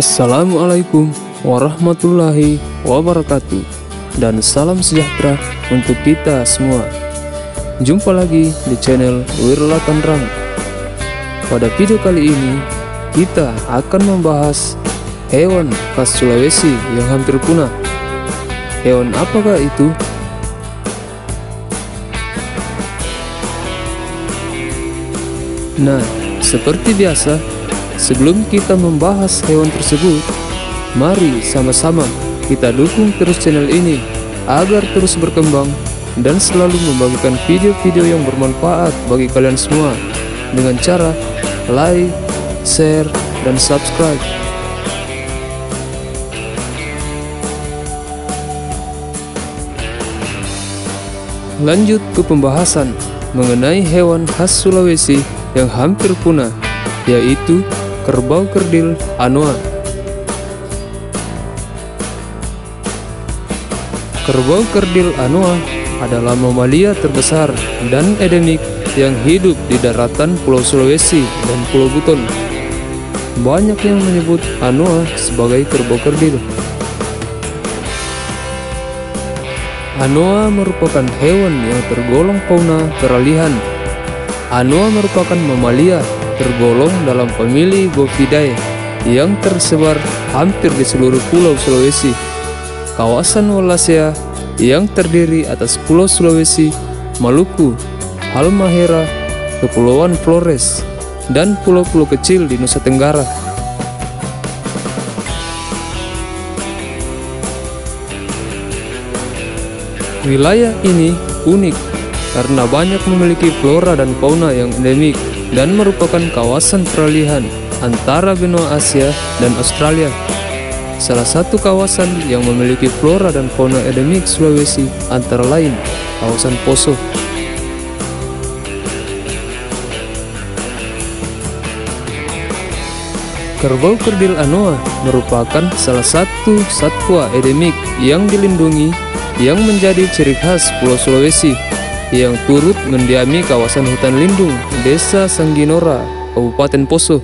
Assalamualaikum warahmatullahi wabarakatuh, dan salam sejahtera untuk kita semua. Jumpa lagi di channel Wirla Tanrang. Pada video kali ini kita akan membahas hewan khas Sulawesi yang hampir punah. Hewan apakah itu? Nah, seperti biasa, sebelum kita membahas hewan tersebut, mari sama-sama kita dukung terus channel ini agar terus berkembang dan selalu membagikan video-video yang bermanfaat bagi kalian semua dengan cara like, share, dan subscribe. Lanjut ke pembahasan mengenai hewan khas Sulawesi yang hampir punah, yaitu kerbau kerdil anoa. Kerbau kerdil anoa adalah mamalia terbesar dan endemik yang hidup di daratan Pulau Sulawesi dan Pulau Buton. Banyak yang menyebut anoa sebagai kerbau kerdil. Anoa merupakan hewan yang tergolong fauna peralihan. Anoa merupakan mamalia tergolong dalam famili Bovidae yang tersebar hampir di seluruh Pulau Sulawesi. Kawasan Wallacea yang terdiri atas Pulau Sulawesi, Maluku, Halmahera, Kepulauan Flores, dan pulau-pulau kecil di Nusa Tenggara. Wilayah ini unik karena banyak memiliki flora dan fauna yang endemik dan merupakan kawasan peralihan antara benua Asia dan Australia. Salah satu kawasan yang memiliki flora dan fauna endemik Sulawesi antara lain kawasan Poso. Kerbau kerdil anoa merupakan salah satu satwa endemik yang dilindungi yang menjadi ciri khas Pulau Sulawesi, yang turut mendiami kawasan hutan lindung Desa Sangginora, Kabupaten Poso.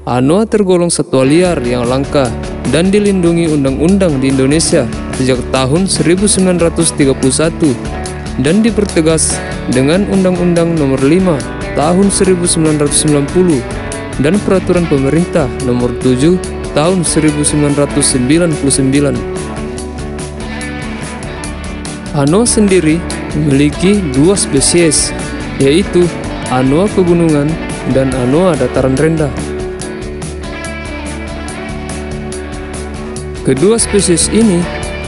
Anoa tergolong satwa liar yang langka dan dilindungi undang-undang di Indonesia sejak tahun 1931 dan dipertegas dengan Undang-Undang Nomor 5 Tahun 1990 dan Peraturan Pemerintah Nomor 7 Tahun 1999. Anoa sendiri memiliki dua spesies, yaitu anoa pegunungan dan anoa dataran rendah. Kedua spesies ini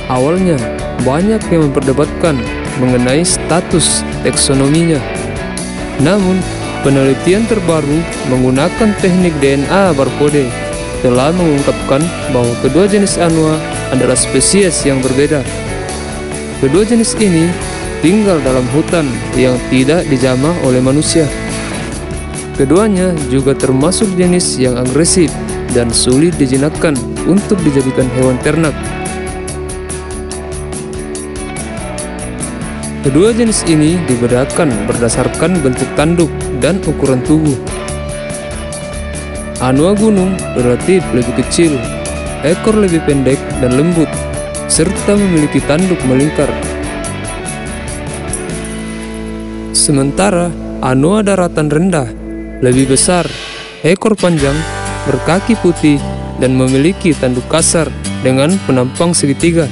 awalnya banyak yang memperdebatkan mengenai status taksonominya. Namun, penelitian terbaru menggunakan teknik DNA barcode telah mengungkapkan bahwa kedua jenis anoa adalah spesies yang berbeda. Kedua jenis ini tinggal dalam hutan yang tidak dijamah oleh manusia. Keduanya juga termasuk jenis yang agresif dan sulit dijinakkan untuk dijadikan hewan ternak. Kedua jenis ini dibedakan berdasarkan bentuk tanduk dan ukuran tubuh. Anoa gunung relatif lebih kecil, ekor lebih pendek dan lembut, serta memiliki tanduk melingkar. Sementara anoa daratan rendah lebih besar, ekor panjang, berkaki putih, dan memiliki tanduk kasar dengan penampang segitiga.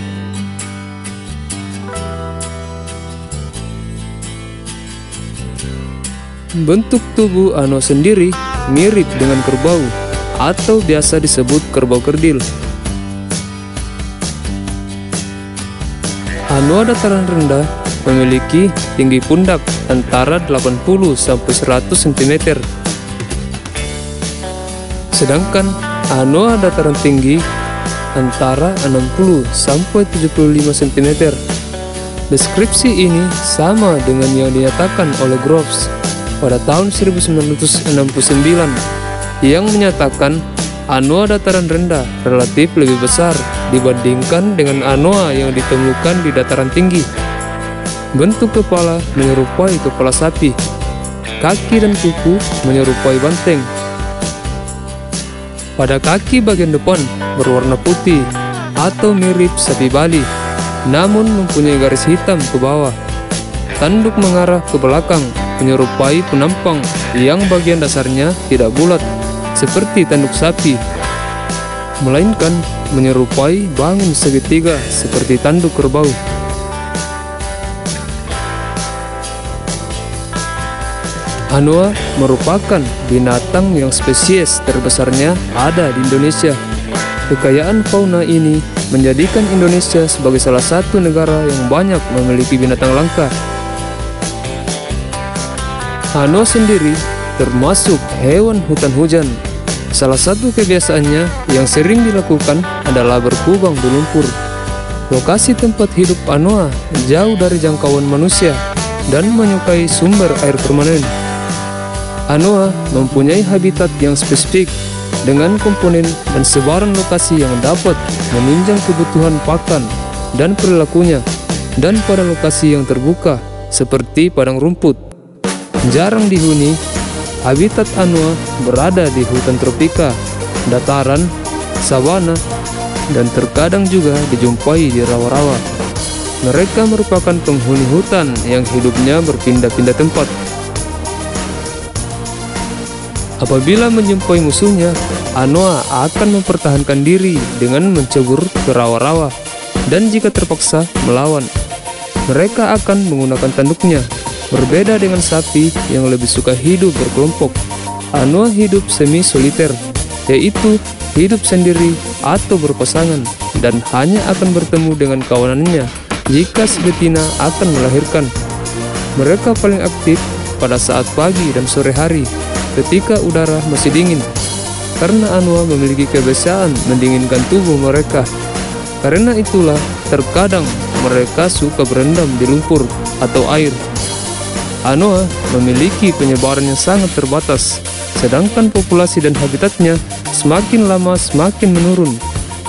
Bentuk tubuh anoa sendiri mirip dengan kerbau atau biasa disebut kerbau kerdil. Anoa dataran rendah memiliki tinggi pundak antara 80 sampai 100 cm. Sedangkan anoa dataran tinggi antara 60 sampai 75 cm. Deskripsi ini sama dengan yang dinyatakan oleh Groves pada tahun 1969 yang menyatakan anoa dataran rendah relatif lebih besar dibandingkan dengan anoa yang ditemukan di dataran tinggi. Bentuk kepala menyerupai kepala sapi, kaki dan kuku menyerupai banteng. Pada kaki bagian depan berwarna putih atau mirip sapi Bali, namun mempunyai garis hitam ke bawah. Tanduk mengarah ke belakang, menyerupai penampang yang bagian dasarnya tidak bulat seperti tanduk sapi, melainkan menyerupai bangun segitiga seperti tanduk kerbau. Anoa merupakan binatang yang spesies terbesarnya ada di Indonesia. Kekayaan fauna ini menjadikan Indonesia sebagai salah satu negara yang banyak memiliki binatang langka. Anoa sendiri termasuk hewan hutan hujan. Salah satu kebiasaannya yang sering dilakukan adalah berkubang di lumpur. Lokasi tempat hidup Anoa jauh dari jangkauan manusia dan menyukai sumber air permanen. Anoa mempunyai habitat yang spesifik dengan komponen dan sebaran lokasi yang dapat menunjang kebutuhan pakan dan perilakunya, dan pada lokasi yang terbuka seperti padang rumput. Jarang dihuni, habitat Anoa berada di hutan tropika, dataran, savanna, dan terkadang juga dijumpai di rawa-rawa. Mereka merupakan penghuni hutan yang hidupnya berpindah-pindah tempat. Apabila menjumpai musuhnya, Anoa akan mempertahankan diri dengan mencebur ke rawa-rawa, dan jika terpaksa melawan, mereka akan menggunakan tanduknya. Berbeda dengan sapi yang lebih suka hidup berkelompok, Anoa hidup semi-soliter, yaitu hidup sendiri atau berpasangan, dan hanya akan bertemu dengan kawanannya jika si betina akan melahirkan. Mereka paling aktif pada saat pagi dan sore hari ketika udara masih dingin, karena Anoa memiliki kebiasaan mendinginkan tubuh mereka. Karena itulah terkadang mereka suka berendam di lumpur atau air. Anoa memiliki penyebaran yang sangat terbatas, sedangkan populasi dan habitatnya semakin lama semakin menurun,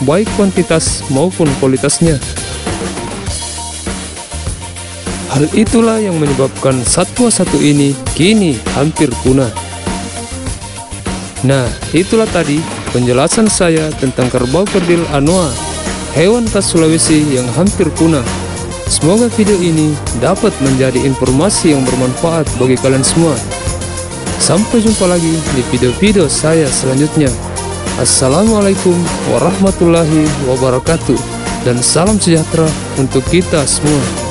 baik kuantitas maupun kualitasnya. Hal itulah yang menyebabkan satwa satu ini kini hampir punah. Nah, itulah tadi penjelasan saya tentang kerbau kerdil Anoa, hewan khas Sulawesi yang hampir punah. Semoga video ini dapat menjadi informasi yang bermanfaat bagi kalian semua. Sampai jumpa lagi di video-video saya selanjutnya. Assalamualaikum warahmatullahi wabarakatuh, dan salam sejahtera untuk kita semua.